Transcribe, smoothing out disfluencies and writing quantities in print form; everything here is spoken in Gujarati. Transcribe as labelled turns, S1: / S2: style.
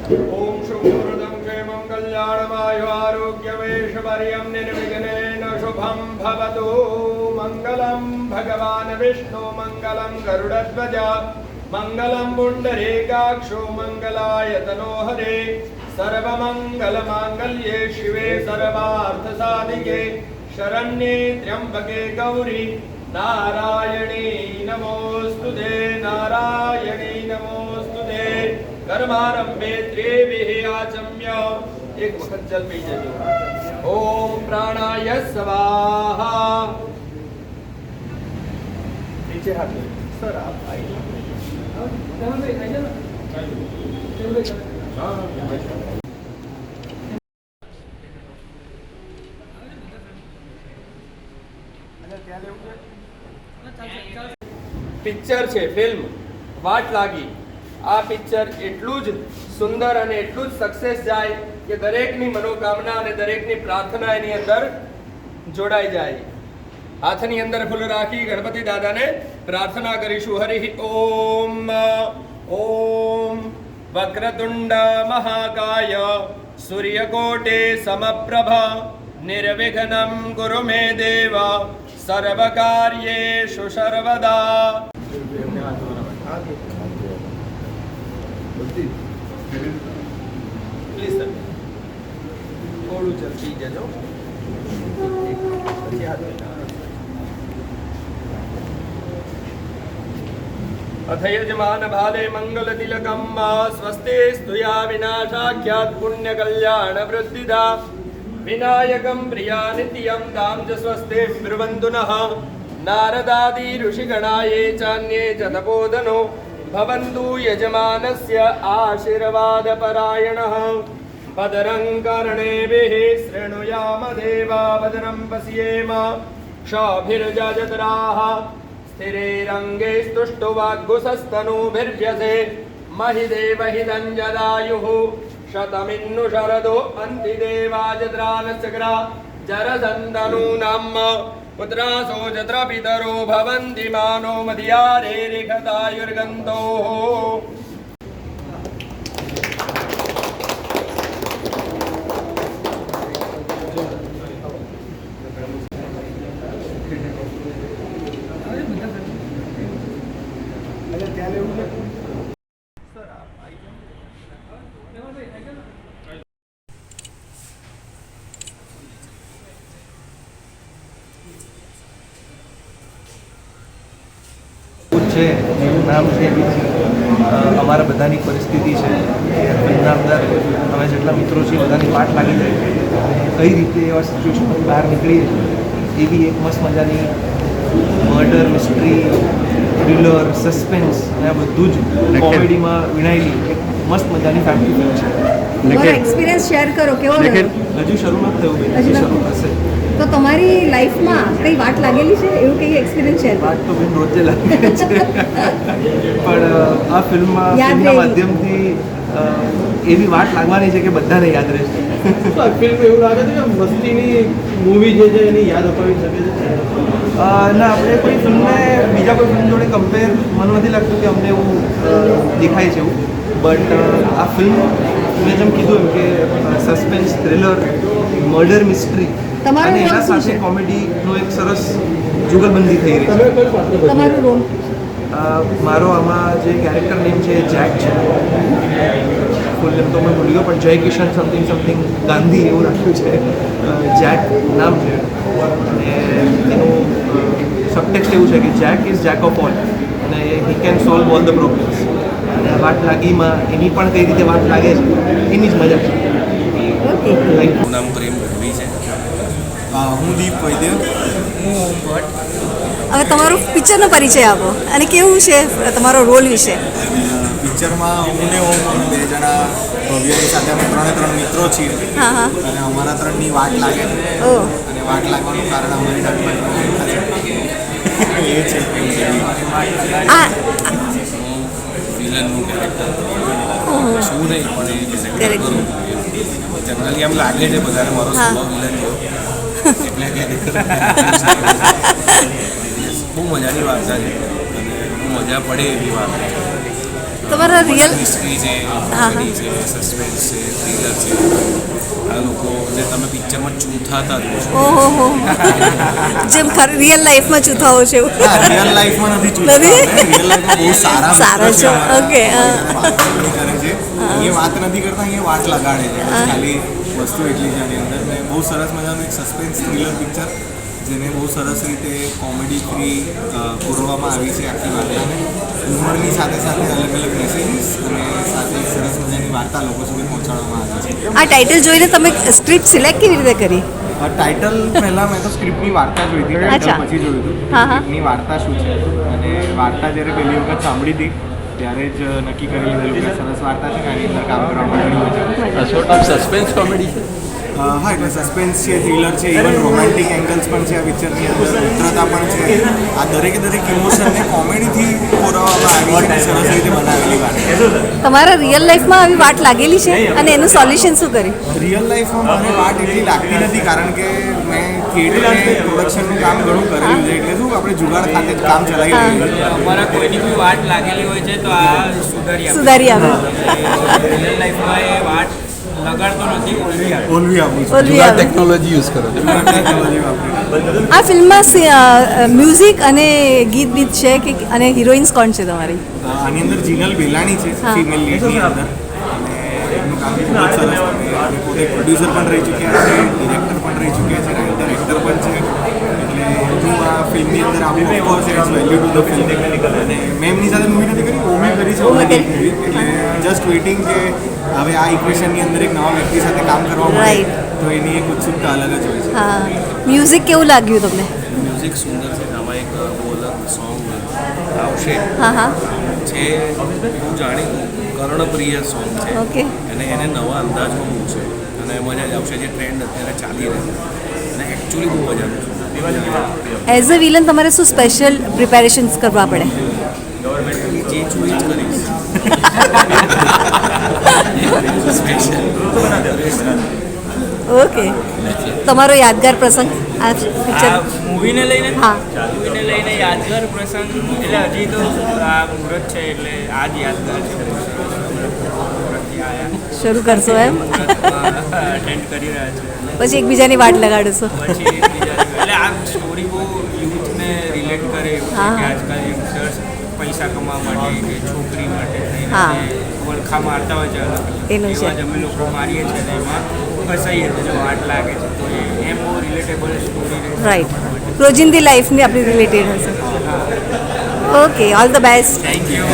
S1: ओम शुभप्रदं क्षेमं कल्याणमायु आरोग्यमेशवर्यं निर्विघ्नेन शुभं भवतु। मंगलं भगवान् विष्णु मंगलं गरुडध्वज मंगलं पुण्डरीकाक्षो मंगलाय तनोहरे सर्वमंगलमांगल्ये शिवे सर्वार्थसाधिके शरण्ये त्र्यंबके गौरी नारायणी नमोस्तुते नारायणी नमोस्तुते। कर्मारंभे त्रिभिः आचम्य एक वक्त जल पी जजो। ओम प्राणाय स्वाहा। नीचे हाथ सर आप आइए। પિક્ચર છે ફિલ્મ વાટ લાગી. આ પિક્ચર એટલું જ સુંદર અને એટલું જ સક્સેસ જાય કે દરેકની મનોકામના અને દરેકની પ્રાર્થના એની અંદર જોડાઈ જાય. હાથની અંદર ફૂલ રાખી ગણપતિ દાદાને પ્રાર્થના કરીશું. હરિ ઓમ ઓમ વક્રતુંડ મહાકાય સૂર્યકોટે સમપ્રભા નિર્વિઘ્નં કુરુ મે દેવ સર્વકાર્યેષુ સર્વદા. પ્લીઝ સર થોડું જલ્દી જજો. अथ यजमान भाले मंगल तिलकम स्वस्ति स्तुया विनाशाख्यात पुण्य कल्याण वृद्धिदा विनायकं प्रिया नित्यं दाम च स्वस्ति ब्रुवन्तु नः नारदादि ऋषिगणाये चान्ये च तपोधनो भवन्तु यजमानस्य आशीर्वादपरायणः भद्रं कर्णेभिः शृणुयाम देवा भद्रं पश्येम क्षभिर्जजत्राः स्थिरैरङ्गे स्तुष्टुवाग्गुसस्तनूभिर्व्यसे महिदेवहिदञ्जदायुः शतमिन्नु शरदो अन्ति देवाजत्रानचक्रा जरदन्दनूनाम् पुत्रासो जत्र पितरो भवन्ति मानो मध्यारेरिखतायुर्गन्तोः.
S2: છે એનું નામ છે અમારા બધાની પરિસ્થિતિ છે ફિલ્મના અંદર અમે જેટલા મિત્રો છીએ બધાની પાઠ લાગી જાય કઈ રીતે એવા સિચ્યુએશનમાંથી બહાર નીકળીએ એવી એક મસ્ત મજાની મર્ડર મિસ્ટ્રી થ્રિલર સસ્પેન્સ અને આ બધું જ કોમેડીમાં વિણાયેલી એક મસ્ત મજાની ફેમિલી ફિલ્મ છે.
S3: તમારો એક્સપિરિયન્સ શેર કરો કેવો રહ્યો?
S2: હજુ શરૂ નથી થયું બેન, હજુ શરૂ થશે.
S3: તો તમારી લાઈફમાં કઈ વાટ લાગેલી છે એવું કઈ એક્સપિરિયન્સ શેર કરો?
S2: વાટ તો બેન રોજે લાગે છે પણ આ ફિલ્મના માધ્યમથી એવી વાટ લાગવાની છે કે બધાને યાદ રહેશે.
S4: ફિલ્મ એવું લાગે છે કે મસ્તીની મૂવી જે છે એની યાદ અપાવી શકે છે?
S2: ના, આપણે કોઈ ફિલ્મને બીજા કોઈ ફિલ્મ જોડે કમ્પેર મને નથી લાગતું કે અમને એવું દેખાય છે એવું. બટ આ ફિલ્મ મેં જેમ કીધું એમ કે સસ્પેન્સ થ્રિલર મર્ડર મિસ્ટ્રી અને એના સાથે કોમેડીનો એક સરસ જુગલબંધી થઈ રહી છે.
S3: તમારો રોલ?
S2: મારો આમાં જે કેરેક્ટર નેમ છે જેક છે. ફૂલ નેમ તો મેં ભૂલી ગયો પણ જય કિશન સમથિંગ ગાંધી એવું રાખ્યું છે. જેક નામ છે અને એનું સબટેક્સ્ટ એવું છે કે Jack is jack of all અને he can solve all the problems. અને વાટ લાગીમાં એની પણ કઈ રીતે વાટ લાગે છે એની જ મજા છે.
S5: મારું નામ પ્રેમ ગઢવી છે. હું દીપ વૈદ્ય. હું ઓમ ભટ્ટ.
S3: હવે તમારો પિક્ચરનો પરિચય આપો અને કેવું છે તમારો રોલ વિશે?
S5: પિક્ચરમાં હું ને ઓમ બે જણા ભવ્યની સાથે અમે ત્રણ મિત્રો છીએ.
S3: હા હા.
S5: અને અમારા ત્રણની વાટ લાગે છે અને વાટ લાગવાનું કારણ અમારી સાથે એ છે
S3: આ
S5: વિલનનું કેરેક્ટર શું નહીં પણ એ
S3: Correct.
S5: કરું જનરલી એમ લાગે છે બધાને મારો સ્વભાવ વિલન જેવો એટલે કે બહુ મજાની વાર્તા છે અને બહુ મજા પડે એવી વાત.
S3: તમારા રિયલ
S5: મિસ્ટ્રી છે
S3: હા.
S5: કોમેડી છે સસ્પેન્સ છે થ્રિલર છે આ લોકો જે તમે પિક્ચરમાં ચૂથાતા જ છો
S3: ઓહો હો જેમ રિયલ લાઈફમાં ચૂથાઓ છે એવું
S5: રિયલ લાઈફમાં નથી ચૂથાતા
S3: નથી?
S5: રિયલ લાઈફમાં બહુ સારા
S3: સારા
S5: મિત્રો
S3: છો,
S5: અમારા.
S3: ઓકે, હા.
S5: વાત કરે છે અહીંયા વાત નથી કરતા અહીંયા વાત લગાડે છે બસ ખાલી વસ્તુ એટલી છે આની અંદર ને બહુ સરસ મજાનું એક સસ્પેન્સ થ્રિલર પિક્ચર જેને બહુ સરસ રીતે કોમેડી ફ્રી પૂરવામાં આવી છે આખી વાર્તાને હ્યુમરની સાથે સાથે અલગ અલગ મેસેજીસ અને સાથે એક સરસ મજાની વાર્તા લોકો સુધી પહોંચાડવામાં આવી છે
S3: આ ટાઇટલ જોઈને તમે સ્ક્રિપ્ટ સિલેક્ટ કેવી રીતે કરી
S5: ટાઇટલ પહેલાં મેં તો સ્ક્રિપ્ટની વાર્તા જોઈ હતી
S3: અચ્છા.
S5: ટાઇટલ પછી જોયું હતું
S3: હા, હા.
S5: સ્ક્રિપ્ટની વાર્તા શું છે અને વાર્તા જ્યારે પહેલી વખત સાંભળી હતી ત્યારે જ નક્કી કરી લીધેલું કે સરસ વાર્તા છે કે આની અંદર કામ કરવામાં ઘણી મજા આવે.
S1: શોર્ટ ઓફ સસ્પેન્સ કોમેડી છે.
S5: હા એટલે સસ્પેન્સ છે થ્રિલર છે ઇવન રોમેન્ટિક એંગલ્સ પણ છે આ પિક્ચરની અંદર મિત્રતા પણ છે આ દરેકે દરેક ઇમોશનને કોમેડીથી પુરાવવામાં આવી છે સરસ રીતે બનાવેલી વાત
S3: તમારા રિયલ લાઈફમાં આવી વાટ લાગેલી છે અને એનું સોલ્યુશન શું કર્યું
S5: રિયલ લાઈફમાં મને વાત એટલી લાગતી નથી કારણ કે મેં થિયેટર અને પ્રોડક્શનનું કામ ઘણું કરેલું છે એટલે શું આપણે જુગાડ ખાતે જ કામ ચલાવી લઈએ
S6: અમારા કોઈની કોઈ વાટ લાગેલી હોય છે તો આ
S3: સુધારી આવે
S6: રિયલ લાઈફમાં એ વાટ લગાડતો નથી ઓલવી આવે
S5: ઓલવી આપું છું
S3: ઓલવી આવે
S1: ટેકનોલોજી યુઝ કરો છો.
S5: ટેકનોલોજી વાપરી
S3: આ ફિલ્મમાં મ્યુઝિક અને ગીત બીત છે કે અને હિરોઈન્સ કોણ છે તમારી
S5: આની અંદર જીનલ બેલાણી છે
S3: હા.
S5: ફિમેલ લીડની અંદર અને એમનું કામ ખૂબ જ સરસ છે અને પોતે પ્રોડ્યુસર પણ રહી ચૂક્યા છે ડિરેક્ટર પણ રહી ચૂક્યા છે રાઇટર એક્ટર પણ છે એટલે હું આ ફિલ્મની અંદર આવું of course its value to the film અને મેં એમની સાથે મૂવી નથી કરી ઓમે કરી છે already movie. એટલે જસ્ટ વેઇટિંગ કે હવે આ ઇક્વેશનની અંદર એક નવા વ્યક્તિ સાથે કામ કરવા મળે
S3: Right.
S5: તો એની એક ઉત્સુકતા અલગ જ હોય છે
S3: હા મ્યુઝિક કેવું લાગ્યું તમને
S5: મ્યુઝિક સુંદર છે આમાં એક બોલર સોંગ આવશે
S3: હા હા
S5: છે હું જાણીતું કર્ણપ્રિય સોંગ છે
S3: ઓકે
S5: અને એને નવા અંદાજમાં મૂકશે અને મજા જ આવશે જે ટ્રેન્ડ અત્યારે ચાલી રહ્યો અને એકચ્યુઅલી બહુ મજાનું છે
S3: એઝ અ વિલન તમારે શું સ્પેશિયલ પ્રિપેરેશન્સ કરવા પડે
S5: જે છું એ જ કરીશ સ્પેશિયલ
S3: ઓકે તમારો યાદગાર પ્રસંગ આ પિક્ચર
S6: આ મૂવીને લઈને
S3: હા
S6: મૂવીને લઈને યાદગાર પ્રસંગ એટલે હજી તો આ મુહૂર્ત છે એટલે આ જ યાદગાર છે મુહૂર્તથી આયા
S3: શરૂ કરશો એમ
S6: અટેન્ડ કરી રહ્યા છે
S3: પછી એકબીજાની વાટ લગાડશો
S6: પછી એકબીજાને- એટલે આ સ્ટોરી બહુ યુથને રિલેટ કરે એવું છે
S3: હા.
S6: કે આજકાલ યંગસ્ટર્સ પૈસા કમાવા માટે કે છોકરી માટે થઈને
S3: હા.
S6: જે વલખા મારતા હોય છે અલગ અલગ
S3: એનું છે.
S6: એવા જ અમે લોકો મારીએ છીએ ને એમાં ફસાઈએ છીએ જો વાટ લાગે છે તો એમ બહુ રિલેટેબલ સ્ટોરી
S3: રાઈટ રોજિંદી લાઈફની આપણી રિલેટેડ હશે okay all the best
S6: thank you